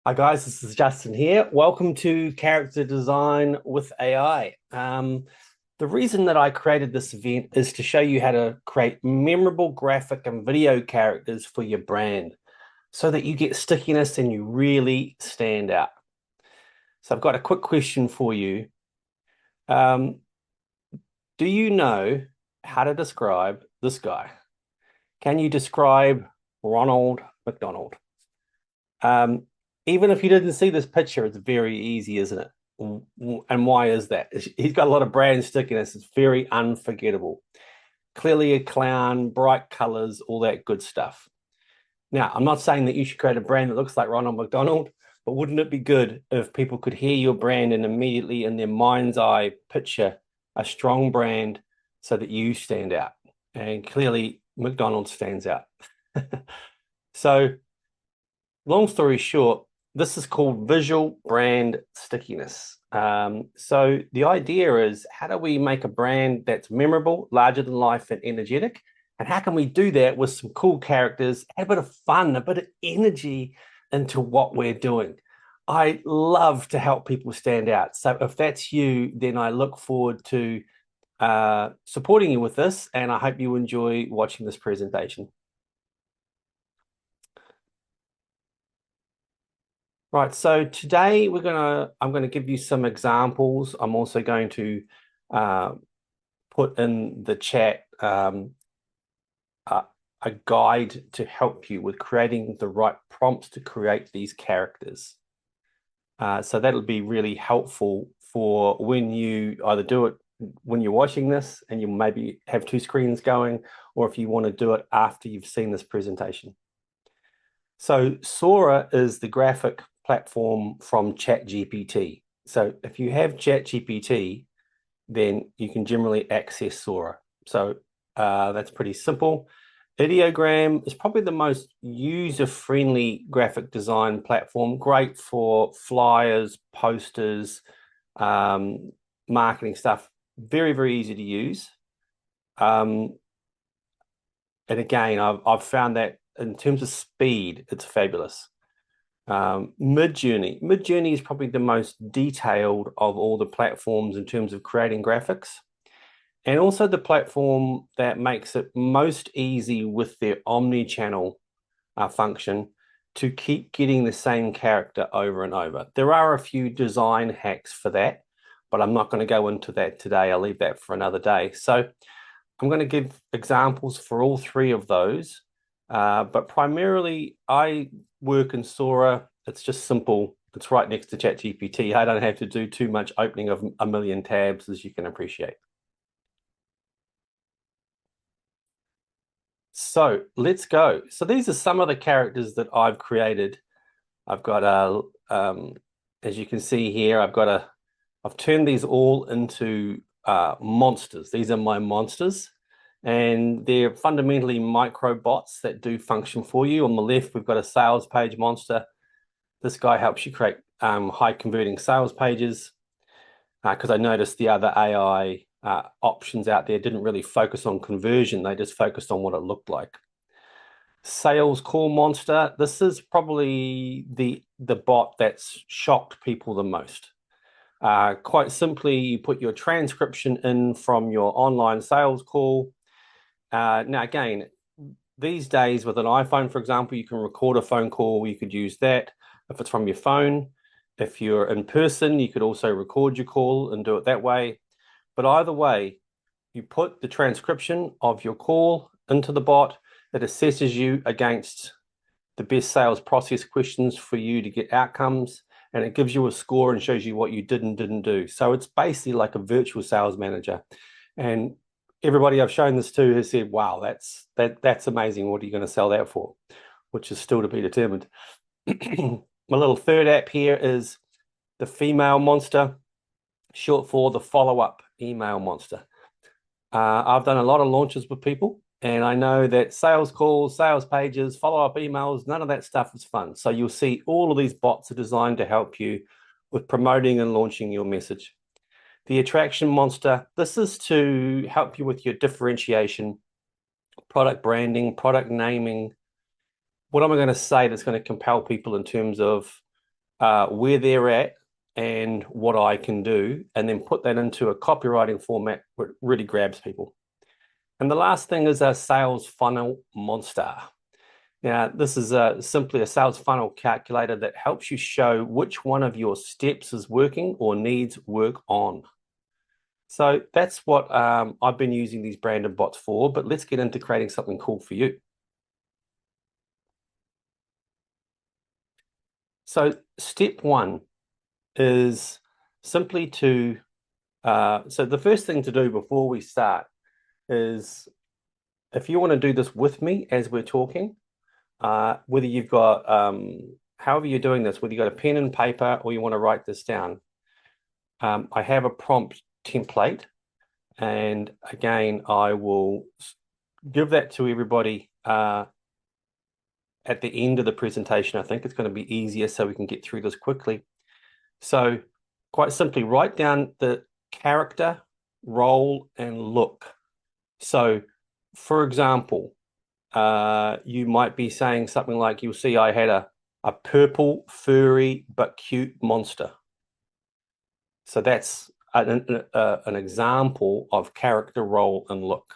Hi guys, this is Justin here. Welcome to Character Design with AI. The reason that I created this event is to show you how to create memorable graphic and video characters for your brand so that you get stickiness and you really stand out. So I've got a quick question for you. Um, do you know how to describe this guy? Can you describe Ronald McDonald? Um, Even if you didn't see this picture, it's very easy, isn't it? And why is that? He's got a lot of brand stickiness. It's very unforgettable. Clearly a clown, bright colors, all that good stuff. Now, I'm not saying that you should create a brand that looks like Ronald McDonald, but wouldn't it be good if people could hear your brand and immediately in their mind's eye picture a strong brand so that you stand out? And clearly, McDonald's stands out. So, long story short, this is called visual brand stickiness. So the idea is, how do we make a brand that's memorable, larger than life, and energetic? And how can we do that with some cool characters, add a bit of fun, a bit of energy into what we're doing? I love to help people stand out. So if that's you, then I look forward to supporting you with this, and I hope you enjoy watching this presentation. Right, so today I'm gonna give you some examples. I'm also going to uh, put in the chat a, a guide to help you with creating the right prompts to create these characters. So that'll be really helpful for when you either do it when you're watching this and you maybe have two screens going, or if you want to do it after you've seen this presentation. So Sora is the graphic platform from ChatGPT. So if you have ChatGPT, then you can generally access Sora. So that's pretty simple. Ideogram is probably the most user-friendly graphic design platform, great for flyers, posters, um, marketing stuff. Very, very easy to use. Um, and again, I've found that in terms of speed, it's fabulous. Midjourney is probably the most detailed of all the platforms in terms of creating graphics, and also the platform that makes it most easy with their omni-channel function to keep getting the same character over and over. There are a few design hacks for that, but I'm not going to go into that today. I'll leave that for another day. So I'm going to give examples for all three of those, but primarily I work in Sora. It's just simple. It's right next to ChatGPT. I don't have to do too much opening of a million tabs, as you can appreciate. So let's go. So these are some of the characters that I've created. I've got as you can see here, I've turned these all into monsters. These are my monsters, and they're fundamentally micro bots that do function for you. On the left, we've got a sales page monster. This guy helps you create high converting sales pages because I noticed the other AI options out there didn't really focus on conversion. They just focused on what it looked like. Sales call monster. This is probably the bot that's shocked people the most. Quite simply, you put your transcription in from your online sales call. Now, again, these days with an iPhone, for example, you can record a phone call. You could use that if it's from your phone. If you're in person, you could also record your call and do it that way. But either way, you put the transcription of your call into the bot. It assesses you against the best sales process questions for you to get outcomes, and it gives you a score and shows you what you did and didn't do. So it's basically like a virtual sales manager. And everybody I've shown this to has said, wow, that's amazing. What are you going to sell that for? Which is still to be determined. My little third app here is the female monster, short for the follow-up email monster. I've done a lot of launches with people, and I know that sales calls, sales pages, follow-up emails, none of that stuff is fun. So you'll see all of these bots are designed to help you with promoting and launching your message. The attraction monster, this is to help you with your differentiation, product branding, product naming. What am I going to say that's going to compel people in terms of where they're at and what I can do, and then put that into a copywriting format where it really grabs people. And the last thing is a sales funnel monster. Now, this is simply a sales funnel calculator that helps you show which one of your steps is working or needs work on. So that's what I've been using these branded bots for, but let's get into creating something cool for you. So step one is simply so the first thing to do before we start is, if you want to do this with me as we're talking, whether you've got, however you're doing this, whether you've got a pen and paper or you want to write this down, I have a prompt template. And again, I will give that to everybody at the end of the presentation. I think it's going to be easier so we can get through this quickly. So quite simply, write down the character, role, and look. So, for example, you might be saying something like, you'll see I had a purple, furry, but cute monster. So that's an example of character, role, and look.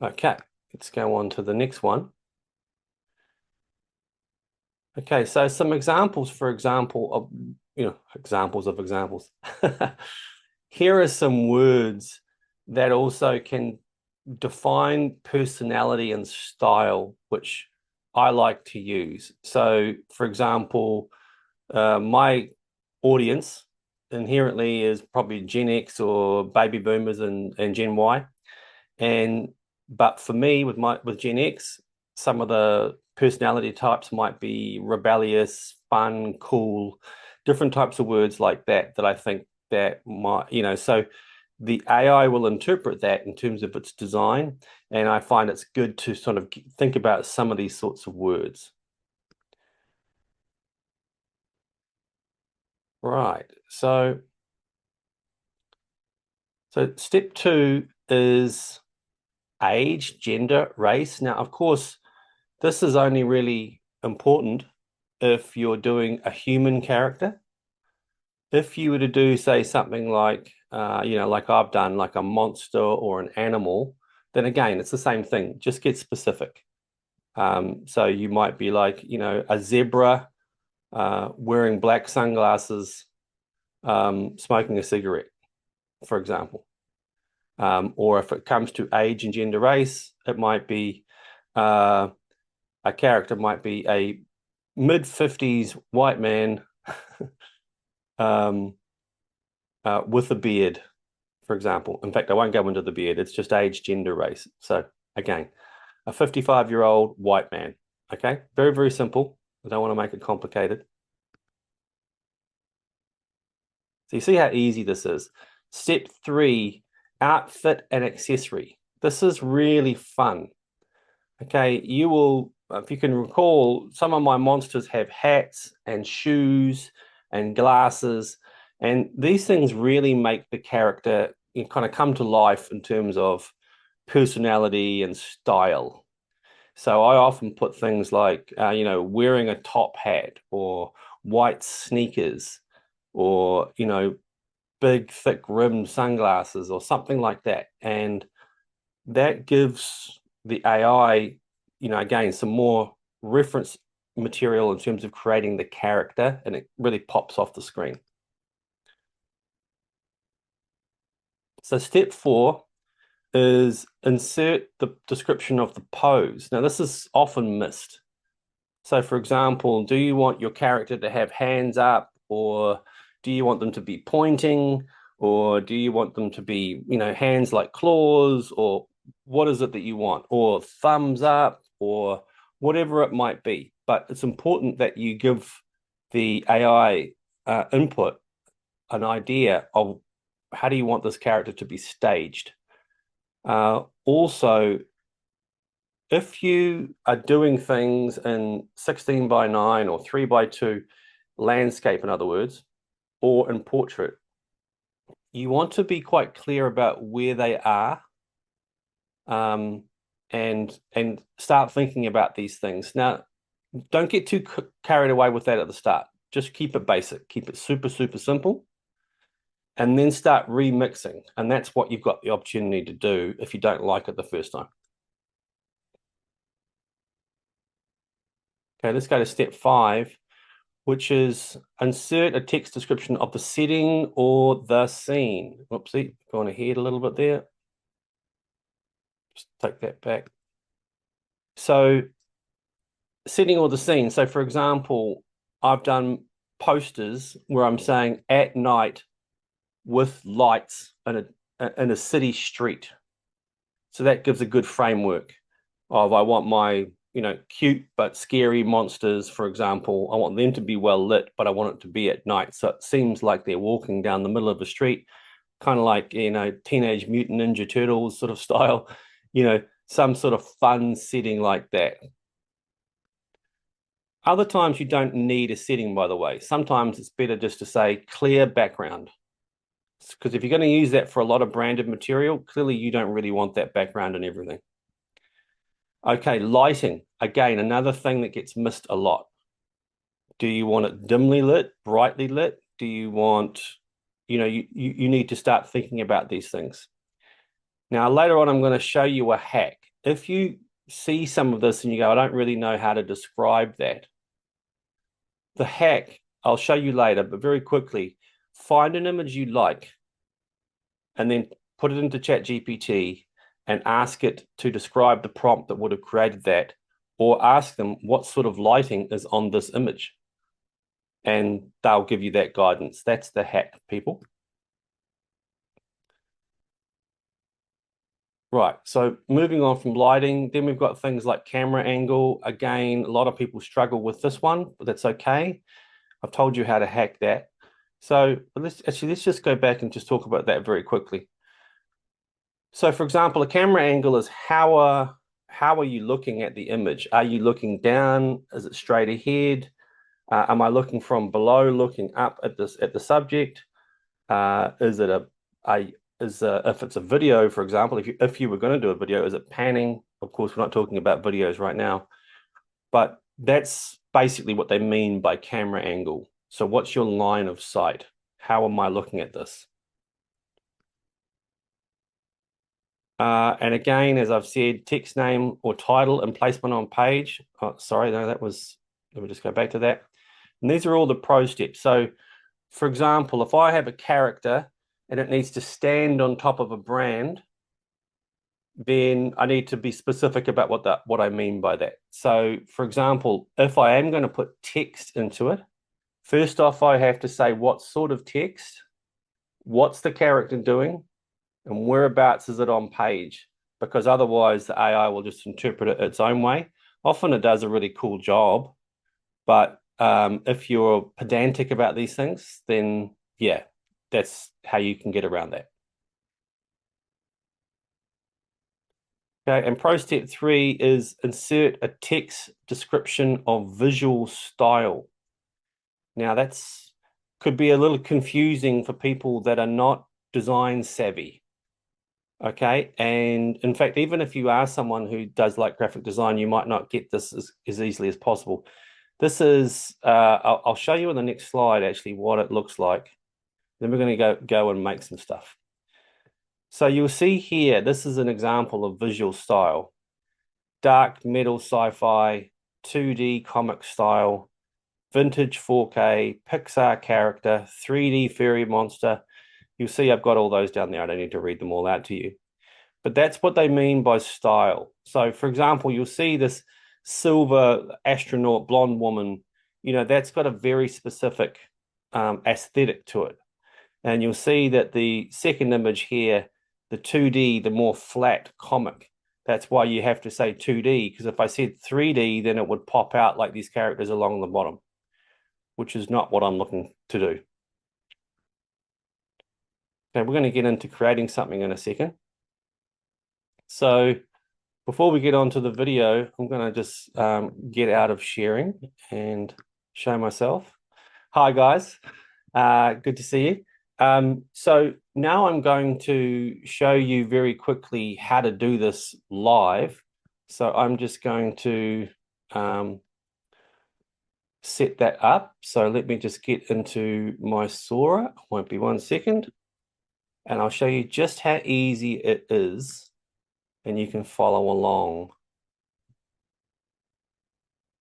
Okay, let's go on to the next one. Okay, so some examples, for example, of, examples of examples. Here are some words that also can define personality and style, which I like to use. So, for example, my audience inherently is probably Gen X or baby boomers and Gen Y. But for me, with Gen X, some of the personality types might be rebellious, fun, cool, different types of words like that I think that might, so the AI will interpret that in terms of its design, and I find it's good to sort of think about some of these sorts of words. Right. So step two is age, gender, race. Now, of course, this is only really important if you're doing a human character. If you were to do, say, something like, like I've done, like a monster or an animal, then again, it's the same thing. Just get specific. So you might be like, a zebra wearing black sunglasses, smoking a cigarette, for example. Or if it comes to age and gender race, it might be a character might be a mid-50s white man with a beard, for example. In fact, I won't go into the beard. It's just age, gender, race. So again, a 55-year-old white man. Okay, very, very simple. I don't want to make it complicated. So you see how easy this is. Step three, outfit and accessory. This is really fun. Okay, you will, if you can recall, some of my monsters have hats and shoes and glasses, and these things really make the character kind of come to life in terms of personality and style. So I often put things like, wearing a top hat or white sneakers or, big, thick rimmed sunglasses or something like that. And that gives the AI, again, some more reference material in terms of creating the character, and it really pops off the screen. So step four is insert the description of the pose. Now, this is often missed. So, for example, do you want your character to have hands up, or do you want them to be pointing, or do you want them to be, hands like claws, or what is it that you want, or thumbs up, or whatever it might be. But it's important that you give the AI input an idea of how do you want this character to be staged. Also, if you are doing things in 16 by 9 or 3 by 2 landscape, in other words, or in portrait, you want to be quite clear about where they are, and start thinking about these things. Now, don't get too carried away with that at the start. Just keep it basic, keep it super, super simple, and then start remixing. And that's what you've got the opportunity to do if you don't like it the first time. Okay, let's go to step 5, which is insert a text description of the setting or the scene. Whoopsie, going ahead a little bit there. Just take that back. So setting or the scene. So for example, I've done posters where I'm saying at night with lights in a city street. So that gives a good framework of I want my, cute but scary monsters, for example. I want them to be well lit, but I want it to be at night. So it seems like they're walking down the middle of a street, kind of like, Teenage Mutant Ninja Turtles sort of style, some sort of fun setting like that. Other times you don't need a setting, by the way. Sometimes it's better just to say clear background. Because if you're going to use that for a lot of branded material, clearly you don't really want that background and everything. Okay, lighting. Again, another thing that gets missed a lot. Do you want it dimly lit, brightly lit? Do you want, you need to start thinking about these things. Now, later on, I'm going to show you a hack. If you see some of this and you go, I don't really know how to describe that, the hack, I'll show you later, but very quickly, find an image you like and then put it into ChatGPT and ask it to describe the prompt that would have created that, or ask them what sort of lighting is on this image. And they'll give you that guidance. That's the hack, people. Right, so moving on from lighting, then we've got things like camera angle. Again, a lot of people struggle with this one, but that's okay. I've told you how to hack that. So let's just go back and just talk about that very quickly. So for example, a camera angle is how are you looking at the image? Are you looking down? Is it straight ahead? Am I looking from below, looking up at the subject? Is it if it's a video, for example, if you were going to do a video, is it panning? Of course, we're not talking about videos right now, but that's basically what they mean by camera angle. So what's your line of sight? How am I looking at this? And again, as I've said, text name or title and placement on page. Oh, sorry, no, let me just go back to that. And these are all the pro steps. So for example, if I have a character and it needs to stand on top of a brand, then I need to be specific about what I mean by that. So for example, if I am going to put text into it, first off, I have to say what sort of text, what's the character doing, and whereabouts is it on page? Because otherwise the AI will just interpret it its own way. Often it does a really cool job, but if you're pedantic about these things, then yeah, that's how you can get around that. Okay, and pro step 3 is insert a text description of visual style. Now that's could be a little confusing for people that are not design savvy. Okay, and in fact, even if you are someone who does like graphic design, you might not get this as easily as possible. This is, I'll show you in the next slide actually what it looks like. Then we're going to go and make some stuff. So you'll see here, this is an example of visual style. Dark metal sci-fi, 2D comic style, vintage 4K, Pixar character, 3D fairy monster. You'll see I've got all those down there. I don't need to read them all out to you. But that's what they mean by style. So for example, you'll see this silver astronaut blonde woman, that's got a very specific aesthetic to it. And you'll see that the second image here, the 2D, the more flat comic, that's why you have to say 2D, because if I said 3D, then it would pop out like these characters along the bottom, which is not what I'm looking to do. Okay, we're going to get into creating something in a second. So before we get on to the video, I'm going to just get out of sharing and show myself. Hi, guys. Good to see you. So now I'm going to show you very quickly how to do this live. So I'm just going to set that up. So let me just get into my Sora. Won't be 1 second. And I'll show you just how easy it is. And you can follow along.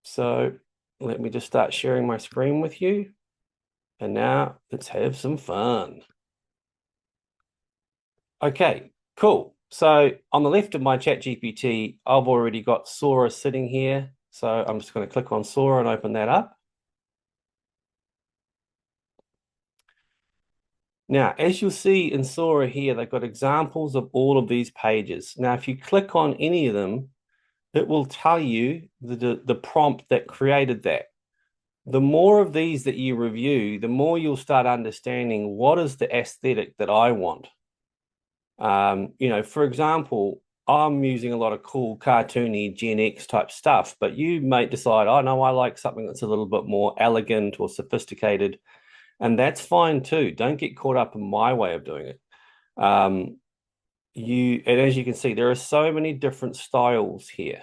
So let me just start sharing my screen with you. And now let's have some fun. Okay, cool. So on the left of my ChatGPT, I've already got Sora sitting here. So I'm just going to click on Sora and open that up. Now, as you'll see in Sora here, they've got examples of all of these pages. Now, if you click on any of them, it will tell you the prompt that created that. The more of these that you review, the more you'll start understanding what is the aesthetic that I want. For example, I'm using a lot of cool cartoony Gen X type stuff, but you may decide, oh no, I like something that's a little bit more elegant or sophisticated, and that's fine too. Don't get caught up in my way of doing it. And as you can see, there are so many different styles here,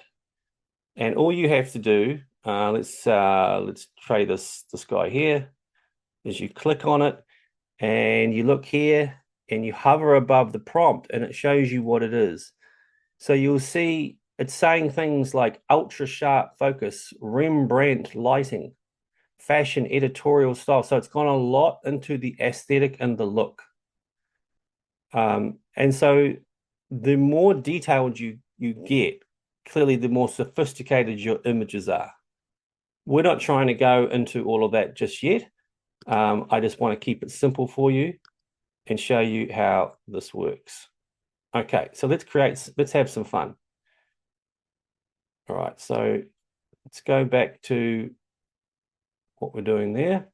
and all you have to do, let's try this guy here, is you click on it, and you look here, and you hover above the prompt, and it shows you what it is. So you'll see it's saying things like ultra sharp focus, Rembrandt lighting, fashion editorial style. So it's gone a lot into the aesthetic and the look. And so the more detailed you get, clearly the more sophisticated your images are. We're not trying to go into all of that just yet. I just want to keep it simple for you and show you how this works. Okay, so let's have some fun. All right, so let's go back to what we're doing there.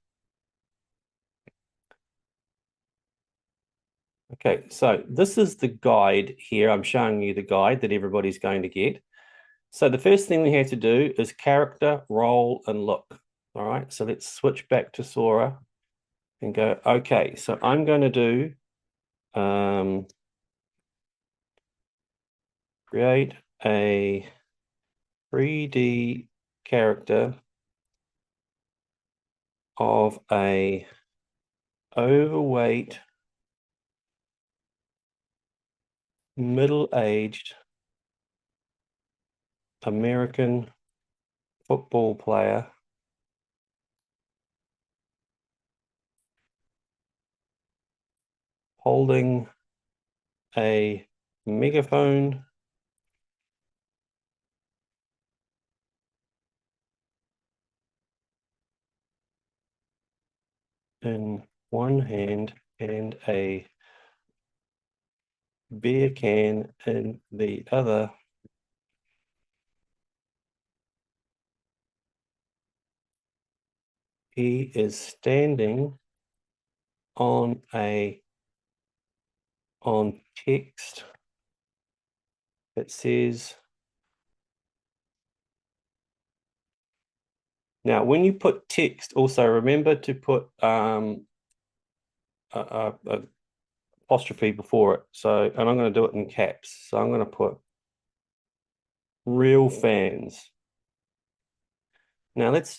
Okay, so this is the guide here. I'm showing you the guide that everybody's going to get. So the first thing we have to do is character, role, and look. All right, so let's switch back to Sora and go, okay, so I'm going to do create a 3D character of a overweight, middle-aged American football player holding a megaphone in one hand and a beer can in the other. He is standing on text that says, now when you put text, also remember to put a apostrophe before it. So, and I'm going to do it in caps. So I'm going to put real fans. Now let's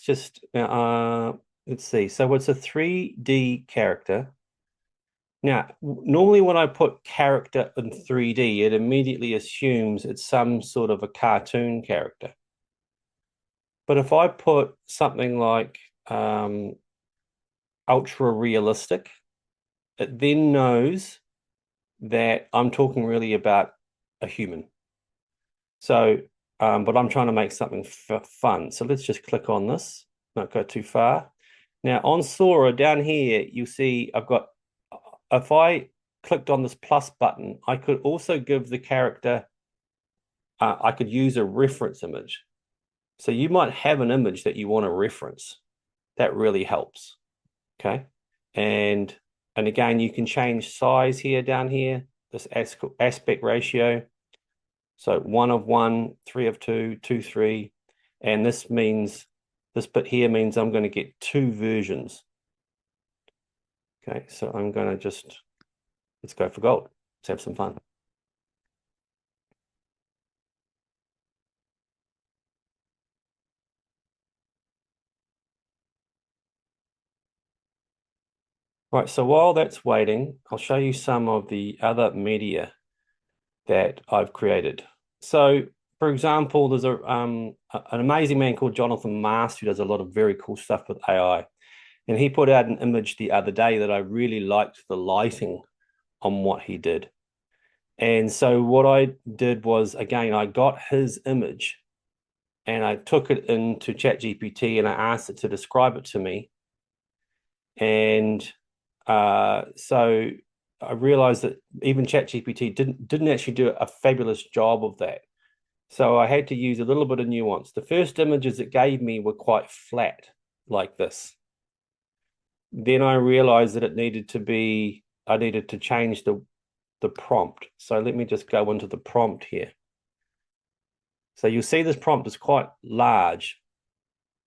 see. So it's a 3D character. Now, normally when I put character in 3D, it immediately assumes it's some sort of a cartoon character. But if I put something like ultra realistic, it then knows that I'm talking really about a human. So, but I'm trying to make something fun. So let's just click on this, not go too far. Now on Sora down here, you see I've got, if I clicked on this plus button, I could also give the character, I could use a reference image. So you might have an image that you want to reference. That really helps. Okay. And again, you can change size here down here, this aspect ratio. So 1 of 1, 3 of 2, 2, 3. And this bit here means I'm going to get 2 versions. Okay, so I'm going to let's go for gold. Let's have some fun. Right, so while that's waiting, I'll show you some of the other media that I've created. So, for example, there's an amazing man called Jonathan Mast who does a lot of very cool stuff with AI. And he put out an image the other day that I really liked the lighting on what he did. And so what I did was, again, I got his image and I took it into ChatGPT and I asked it to describe it to me. And so I realized that even ChatGPT didn't actually do a fabulous job of that. So I had to use a little bit of nuance. The first images it gave me were quite flat, like this. Then I realized that I needed to change the prompt. So let me just go into the prompt here. So you'll see this prompt is quite large,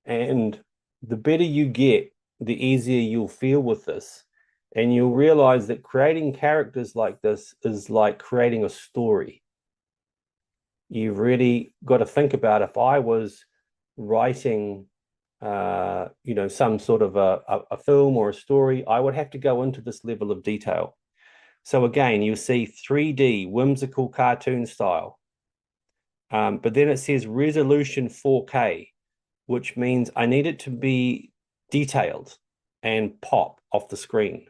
and the better you get, the easier you'll feel with this. And you'll realize that creating characters like this is like creating a story. You've really got to think about if I was writing some sort of a film or a story, I would have to go into this level of detail. So again, you see 3D, whimsical cartoon style. But then it says resolution 4K, which means I need it to be detailed and pop off the screen.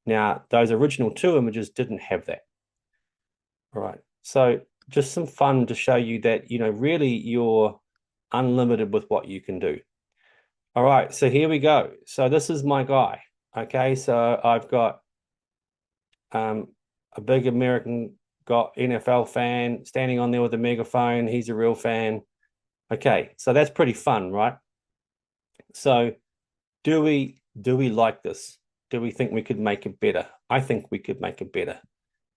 Now, those original two images didn't have that. All right. So just some fun to show you that, really you're unlimited with what you can do. All right. So here we go. So this is my guy. Okay. So I've got a big American got NFL fan standing on there with a megaphone. He's a real fan. Okay, so that's pretty fun, right? So do we like this? Do we think we could make it better? I think we could make it better.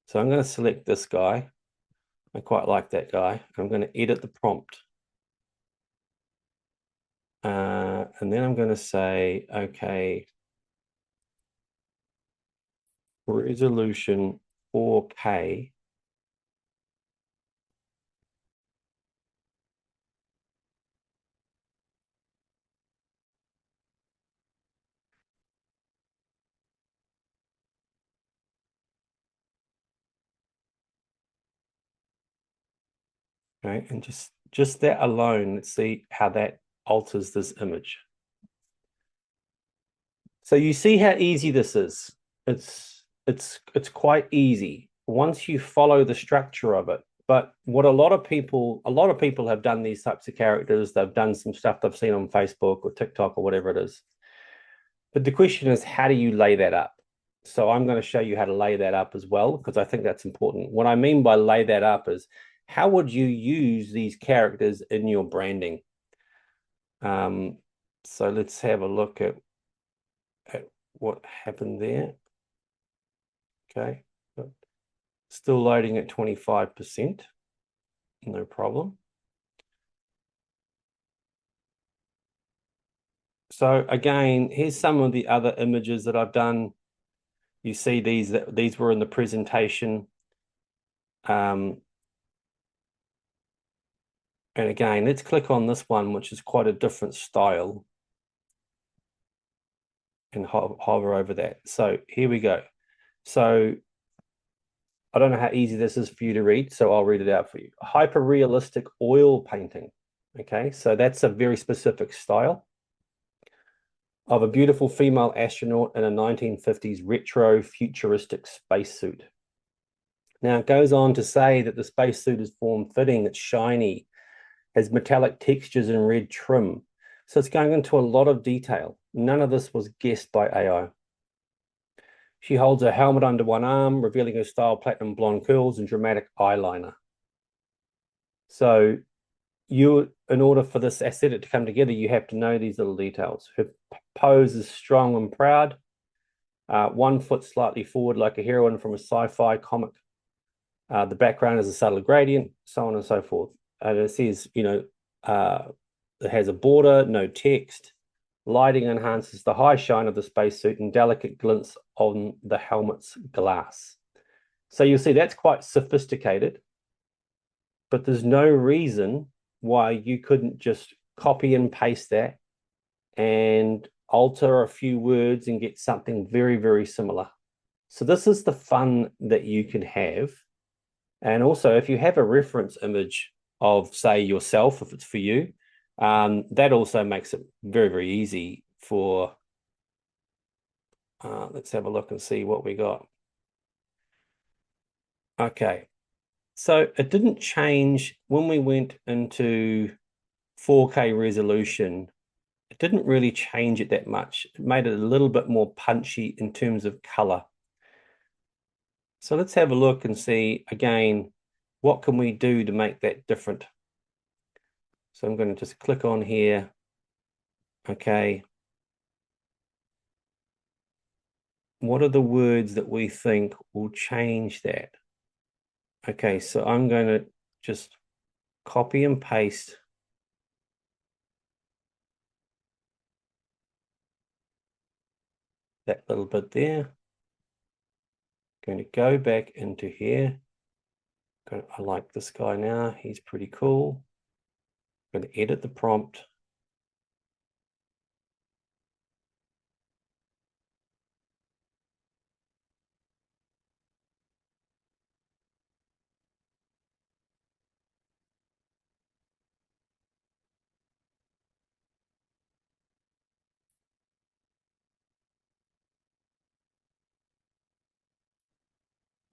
So I'm going to select this guy. I quite like that guy. I'm going to edit the prompt. And then I'm going to say, okay, resolution 4K. Okay, and just that alone, let's see how that alters this image. So you see how easy this is. It's quite easy once you follow the structure of it. But what a lot of people have done these types of characters. They've done some stuff they've seen on Facebook or TikTok or whatever it is. But the question is, how do you lay that up? So I'm going to show you how to lay that up as well, because I think that's important. What I mean by lay that up is how would you use these characters in your branding? Um, so let's have a look at what happened there. Okay. Still loading at 25%. No problem. So again, here's some of the other images that I've done. You see these were in the presentation. And again, let's click on this one, which is quite a different style, and hover over that. So here we go. So I don't know how easy this is for you to read, so I'll read it out for you. Hyper realistic oil painting. Okay, so that's a very specific style of a beautiful female astronaut in a 1950s retro futuristic spacesuit. Now, it goes on to say that the spacesuit is form-fitting, it's shiny, has metallic textures and red trim. So it's going into a lot of detail. None of this was guessed by AI. She holds a helmet under one arm, revealing her style platinum blonde curls and dramatic eyeliner. So in order for this aesthetic to come together, you have to know these little details. Her pose is strong and proud. 1 foot slightly forward like a heroine from a sci-fi comic. The background is a subtle gradient, so on and so forth. It says, it has a border, no text. Lighting enhances the high shine of the spacesuit and delicate glints on the helmet's glass. So you'll see that's quite sophisticated, but there's no reason why you couldn't just copy and paste that and alter a few words and get something very, very similar. So this is the fun that you can have. And also, if you have a reference image of, say, yourself, if it's for you, that also makes it very, very easy for, let's have a look and see what we got. Okay, so it didn't change when we went into 4K resolution. It didn't really change it that much. It made it a little bit more punchy in terms of color. So let's have a look and see again, what can we do to make that different? So I'm going to just click on here. Okay. What are the words that we think will change that? Okay, so I'm going to just copy and paste that little bit there. Going to go back into here. I like this guy now. He's pretty cool. I'm going to edit the prompt.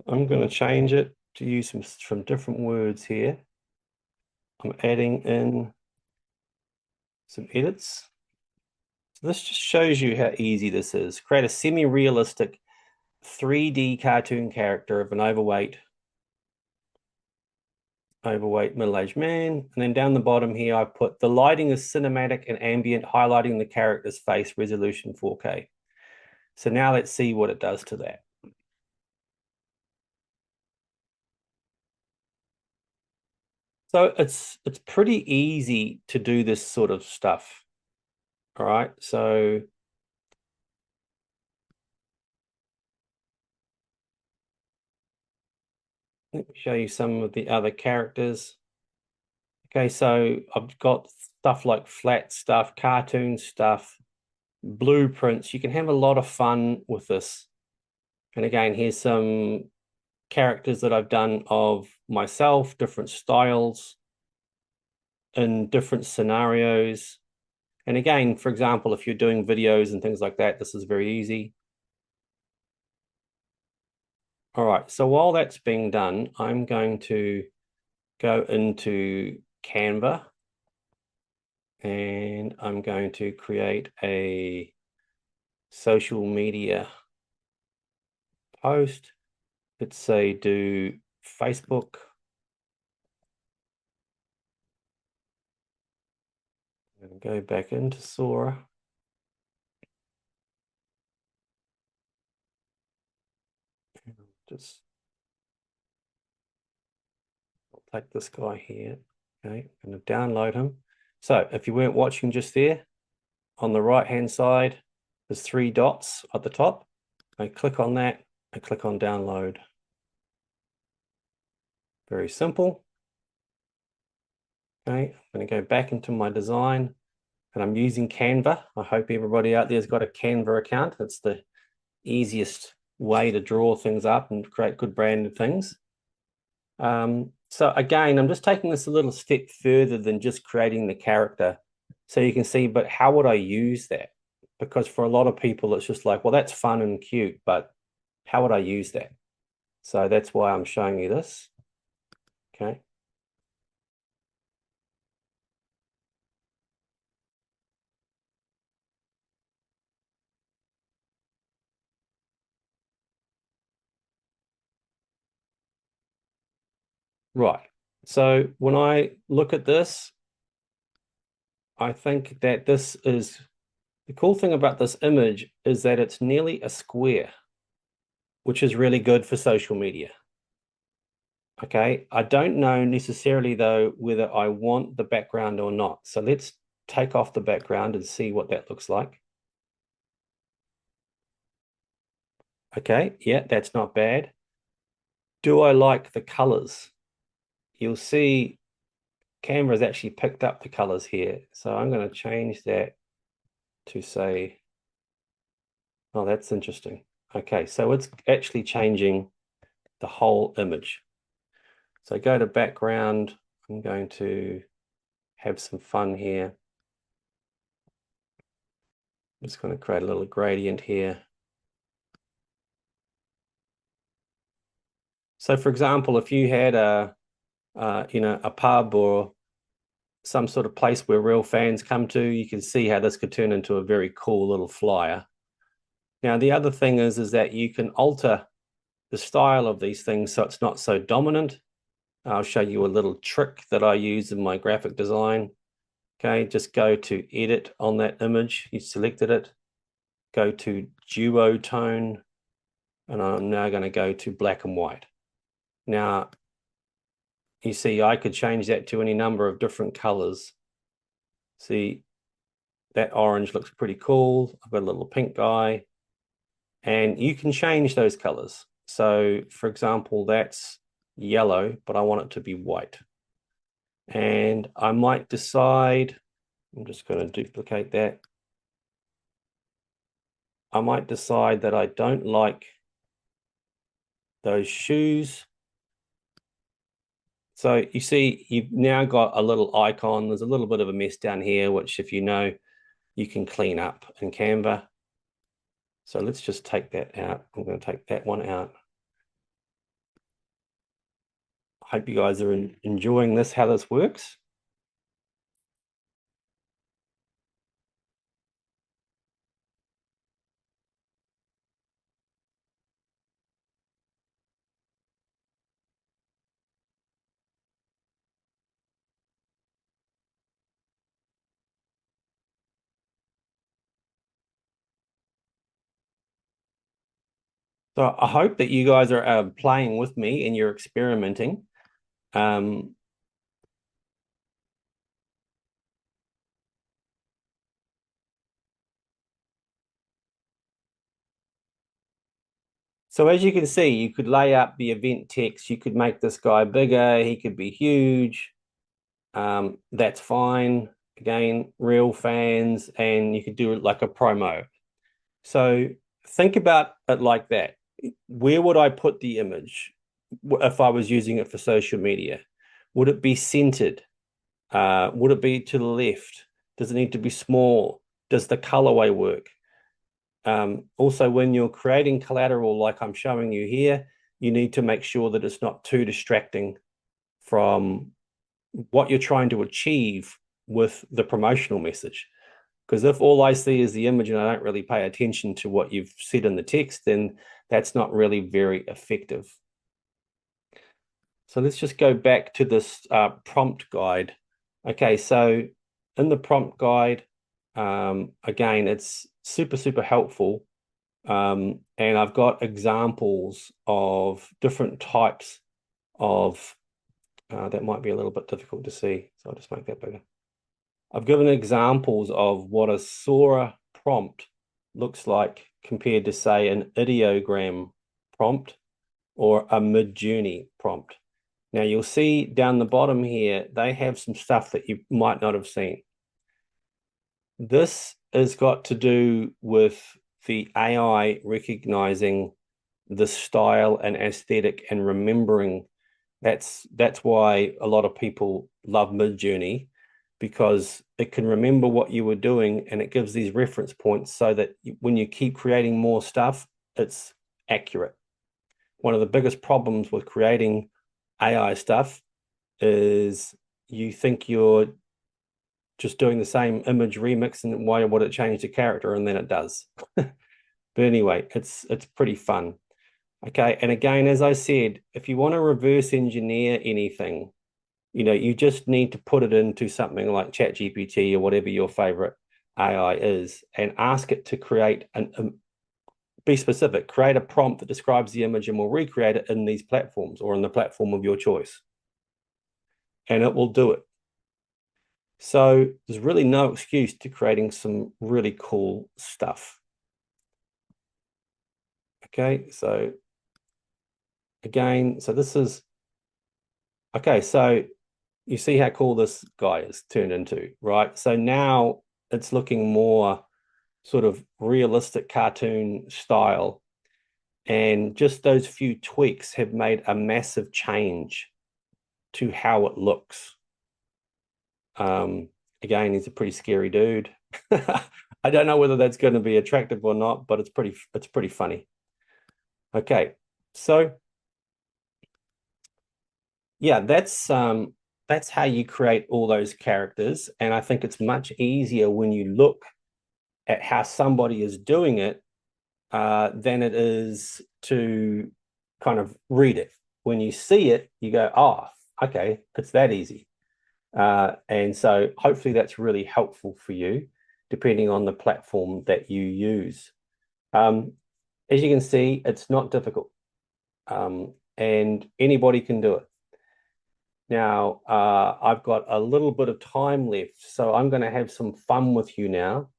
I'm going to change it to use some different words here. I'm adding in some edits. So this just shows you how easy this is. Create a semi-realistic 3D cartoon character of an overweight middle-aged man. And then down the bottom here, I put the lighting is cinematic and ambient, highlighting the character's face, resolution 4K. So now let's see what it does to that. So it's pretty easy to do this sort of stuff. All right. So let me show you some of the other characters. Okay, so I've got stuff like flat stuff, cartoon stuff, blueprints. You can have a lot of fun with this. And again, here's some characters that I've done of myself, different styles in different scenarios. And again, for example, if you're doing videos and things like that, this is very easy. All right, so while that's being done, I'm going to go into Canva and I'm going to create a social media post. Let's say do Facebook. And go back into Sora. Just I'll take this guy here. Okay, I'm going to download him. So if you weren't watching just there, on the right-hand side, there's three dots at the top. I click on that, I click on download. Very simple. Okay, I'm going to go back into my design and I'm using Canva. I hope everybody out there has got a Canva account. It's the easiest way to draw things up and create good branded things. So again, I'm just taking this a little step further than just creating the character. So you can see, but how would I use that? Because for a lot of people, it's just like, well, that's fun and cute, but how would I use that? So that's why I'm showing you this. Okay. Right. So when I look at this, I think that this is the cool thing about this image is that it's nearly a square, which is really good for social media. Okay, I don't know necessarily though whether I want the background or not. So let's take off the background and see what that looks like. Okay, yeah, that's not bad. Do I like the colors? You'll see Canva has actually picked up the colors here. So I'm going to change that to say Oh, that's interesting. Okay, so it's actually changing the whole image. So go to background. I'm going to have some fun here. I'm just going to create a little gradient here. So for example, if you had a pub or some sort of place where real fans come to, you can see how this could turn into a very cool little flyer. Now, the other thing is that you can alter the style of these things so it's not so dominant. I'll show you a little trick that I use in my graphic design. Okay, just go to edit on that image. You selected it. Go to duotone, and I'm now going to go to black and white. Now, you see, I could change that to any number of different colors. See, that orange looks pretty cool. I've got a little pink guy, and you can change those colors. So, for example, that's yellow, but I want it to be white. And I might decide, I'm just going to duplicate that. I might decide that I don't like those shoes. So you see, you've now got a little icon. There's a little bit of a mess down here, which if you know, you can clean up in Canva. So let's just take that out. I'm going to take that one out. I hope you guys are enjoying this, how this works. So I hope that you guys are playing with me and you're experimenting. Um, so as you can see, you could lay up the event text. You could make this guy bigger. He could be huge. That's fine. Again, real fans, and you could do it like a promo. So think about it like that. Where would I put the image if I was using it for social media? Would it be centered? Would it be to the left? Does it need to be small? Does the colorway work? Also, when you're creating collateral like I'm showing you here, you need to make sure that it's not too distracting from what you're trying to achieve with the promotional message. Because if all I see is the image and I don't really pay attention to what you've said in the text, then that's not really very effective. So let's just go back to this prompt guide. Okay, so in the prompt guide, again, it's super, super helpful. And I've got examples of different types of, that might be a little bit difficult to see. So I'll just make that bigger. I've given examples of what a Sora prompt looks like compared to, say, an ideogram prompt or a Midjourney prompt. Now you'll see down the bottom here, they have some stuff that you might not have seen. This has got to do with the AI recognizing the style and aesthetic and remembering. That's why a lot of people love Midjourney, because it can remember what you were doing and it gives these reference points so that when you keep creating more stuff, it's accurate. One of the biggest problems with creating AI stuff is you think you're just doing the same image remix and why would it change the character, and then it does. But anyway, it's pretty fun. Okay, and again, as I said, if you want to reverse engineer anything, you just need to put it into something like ChatGPT or whatever your favorite AI is, and ask it to create be specific, create a prompt that describes the image and we'll recreate it in these platforms or in the platform of your choice. And it will do it. So there's really no excuse to creating some really cool stuff. Okay, so again, so this is, okay, so you see how cool this guy is turned into, right? So now it's looking more sort of realistic cartoon style. And just those few tweaks have made a massive change to how it looks. Again, he's a pretty scary dude. I don't know whether that's going to be attractive or not, but it's pretty funny. Okay, so yeah, that's how you create all those characters, and I think it's much easier when you look at how somebody is doing it than it is to kind of read it. When you see it, you go, oh, okay, it's that easy. And so hopefully that's really helpful for you, depending on the platform that you use. As you can see, it's not difficult, and anybody can do it. Now, I've got a little bit of time left, so I'm going to have some fun with you now,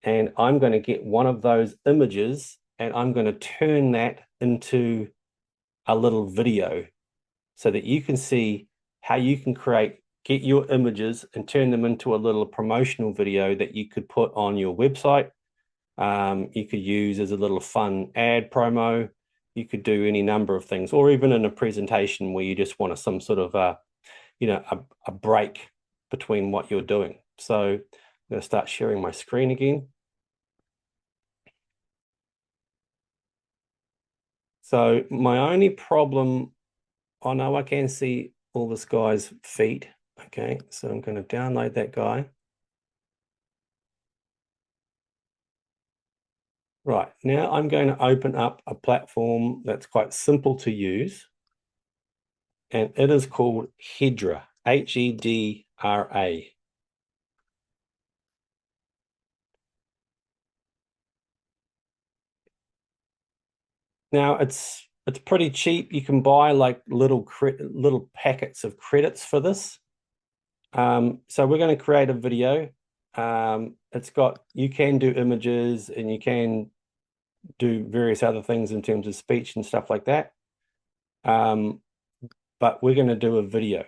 and I'm going to get one of those images and I'm going to turn that into a little video so that you can see how you can get your images and turn them into a little promotional video that you could put on your website. You could use as a little fun ad promo. You could do any number of things, or even in a presentation where you just want some sort of a break between what you're doing. So I'm going to start sharing my screen again. So my only problem, oh no, I can see all this guy's feet. Okay, so I'm going to download that guy. Right, now I'm going to open up a platform that's quite simple to use, and it is called Hedra, Hedra. Now it's pretty cheap. You can buy like little packets of credits for this. So we're going to create a video. You can do images and you can do various other things in terms of speech and stuff like that. But we're going to do a video.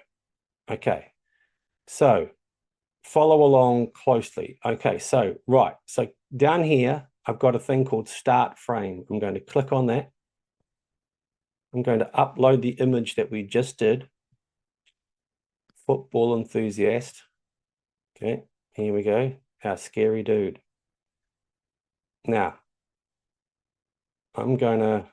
Okay, so follow along closely. Okay, so down here, I've got a thing called start frame. I'm going to click on that. I'm going to upload the image that we just did. Football enthusiast. Okay, here we go. Our scary dude. Now, I'm going to,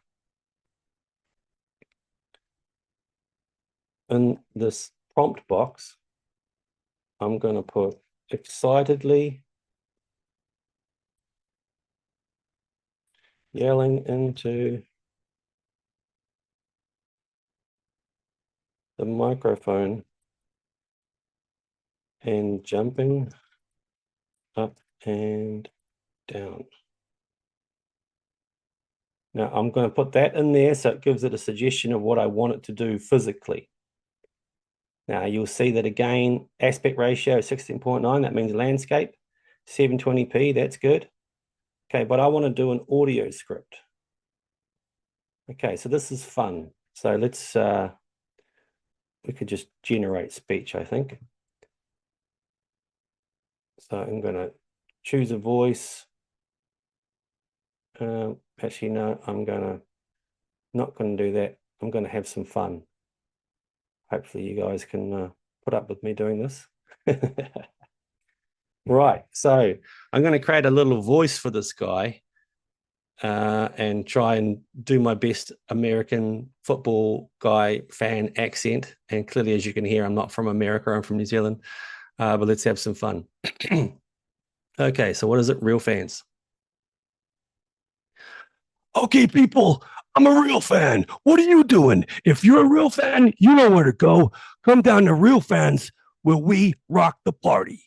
in this prompt box, I'm going to put excitedly yelling into the microphone and jumping up and down. Now I'm going to put that in there so it gives it a suggestion of what I want it to do physically. Now you'll see that again, aspect ratio 16.9, that means landscape, 720p, that's good. Okay, but I want to do an audio script. Okay, so this is fun. So let's, we could just generate speech, I think. So I'm going to choose a voice. Actually, no, not going to do that. I'm going to have some fun. Hopefully you guys can put up with me doing this. Right, so I'm going to create a little voice for this guy and try and do my best American football guy fan accent. And clearly, as you can hear, I'm not from America, I'm from New Zealand. But let's have some fun. Okay, so what is it? Real fans. Okay, people, I'm a real fan. What are you doing? If you're a real fan, you know where to go. Come down to Real Fans where we rock the party.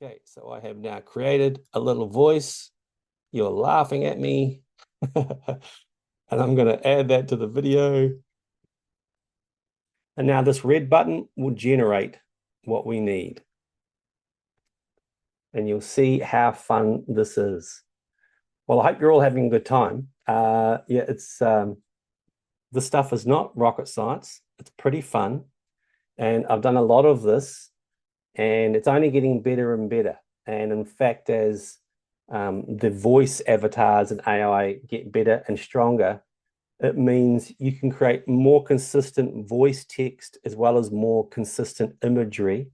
Okay, so I have now created a little voice. You're laughing at me. And I'm going to add that to the video. And now this red button will generate what we need. And you'll see how fun this is. Well, I hope you're all having a good time. Yeah, this stuff is not rocket science. It's pretty fun. And I've done a lot of this, and it's only getting better and better. And in fact, as the voice avatars and AI get better and stronger, it means you can create more consistent voice text as well as more consistent imagery.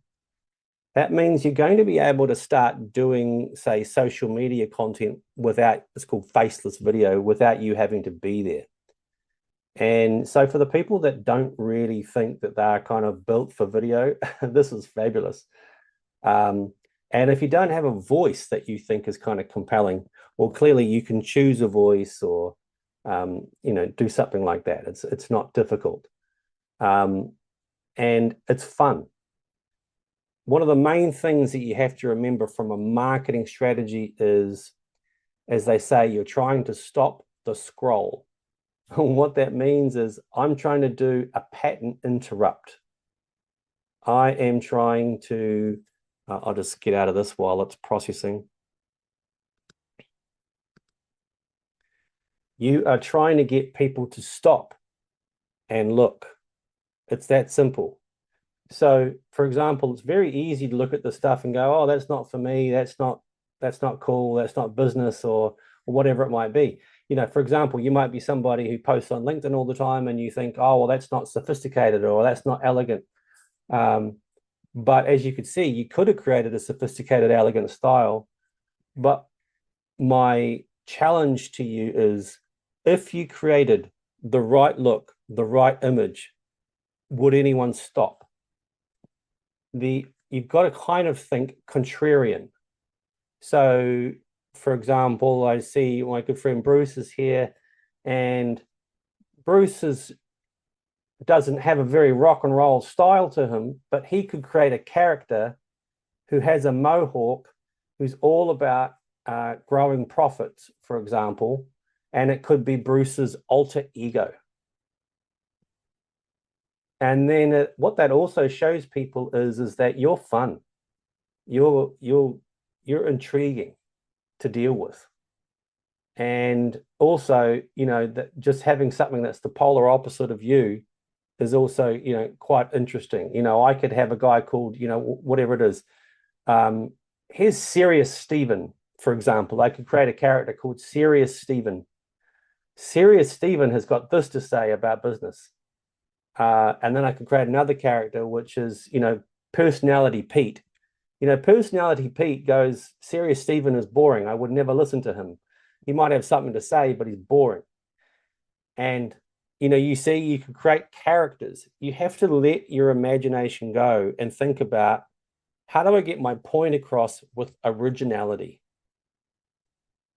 That means you're going to be able to start doing, say, social media content without, it's called faceless video, without you having to be there. And so for the people that don't really think that they're kind of built for video, this is fabulous. And if you don't have a voice that you think is kind of compelling, well, clearly you can choose a voice or do something like that. It's not difficult. And it's fun. One of the main things that you have to remember from a marketing strategy is, as they say, you're trying to stop the scroll. What that means is I'm trying to do a pattern interrupt. I am trying to, I'll just get out of this while it's processing. You are trying to get people to stop and look. It's that simple. So, for example, it's very easy to look at the stuff and go, "Oh, that's not for me. That's not cool. That's not business," or whatever it might be. For example, you might be somebody who posts on LinkedIn all the time, and you think, "Oh, well, that's not sophisticated or that's not elegant." But as you could see, you could have created a sophisticated, elegant style. But my challenge to you is, if you created the right look, the right image, would anyone stop? You've got to kind of think contrarian. So, for example, I see my good friend Bruce is here, and Bruce doesn't have a very rock and roll style to him, but he could create a character who has a mohawk, who's all about growing profits, for example, and it could be Bruce's alter ego. And then what that also shows people is that you're fun, you're intriguing to deal with, and also that just having something that's the polar opposite of you is also quite interesting. I could have a guy called whatever it is. Here's Serious Stephen, for example. I could create a character called Serious Stephen. Serious Stephen has got this to say about business. And then I can create another character, which is, Personality Pete. Personality Pete goes, Serious Stephen is boring. I would never listen to him. He might have something to say, but he's boring. And, you see, you can create characters. You have to let your imagination go and think about, how do I get my point across with originality?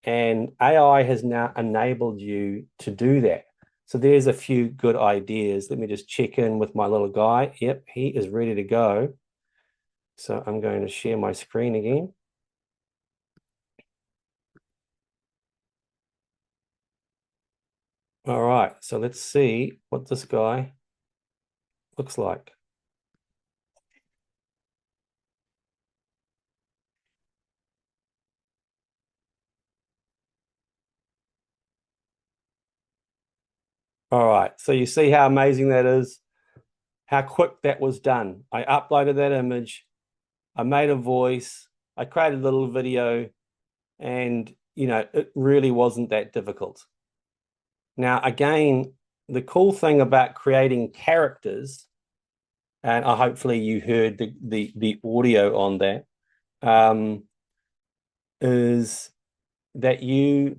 And AI has now enabled you to do that. So there's a few good ideas. Let me just check in with my little guy. Yep, he is ready to go. So I'm going to share my screen again. All right, so let's see what this guy looks like. All right, so you see how amazing that is, how quick that was done. I uploaded that image, I made a voice, I created a little video, and it really wasn't that difficult. Now, again, the cool thing about creating characters, and hopefully you heard the audio on that, is that you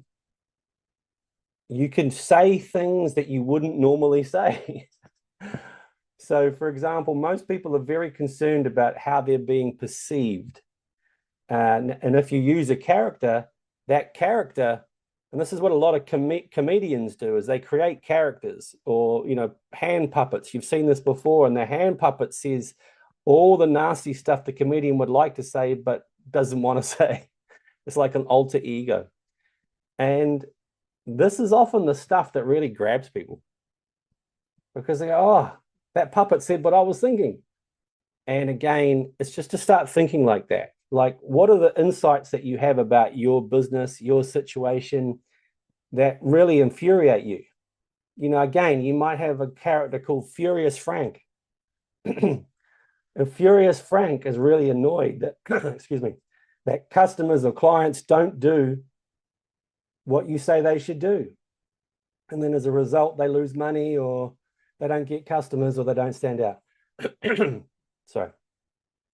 can say things that you wouldn't normally say. So, for example, most people are very concerned about how they're being perceived. And if you use a character, that character, and this is what a lot of comedians do, is they create characters or, hand puppets. You've seen this before, and the hand puppet says all the nasty stuff the comedian would like to say, but doesn't want to say. It's like an alter ego. And this is often the stuff that really grabs people, because they go, "Oh, that puppet said what I was thinking." And again, it's just to start thinking like that. Like, what are the insights that you have about your business, your situation, that really infuriate you? Again, you might have a character called Furious Frank. And Furious Frank is really annoyed that, excuse me, that customers or clients don't do what you say they should do. And then as a result, they lose money or they don't get customers or they don't stand out. Sorry.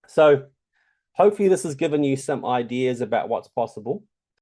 So hopefully this has given you some ideas about what's possible.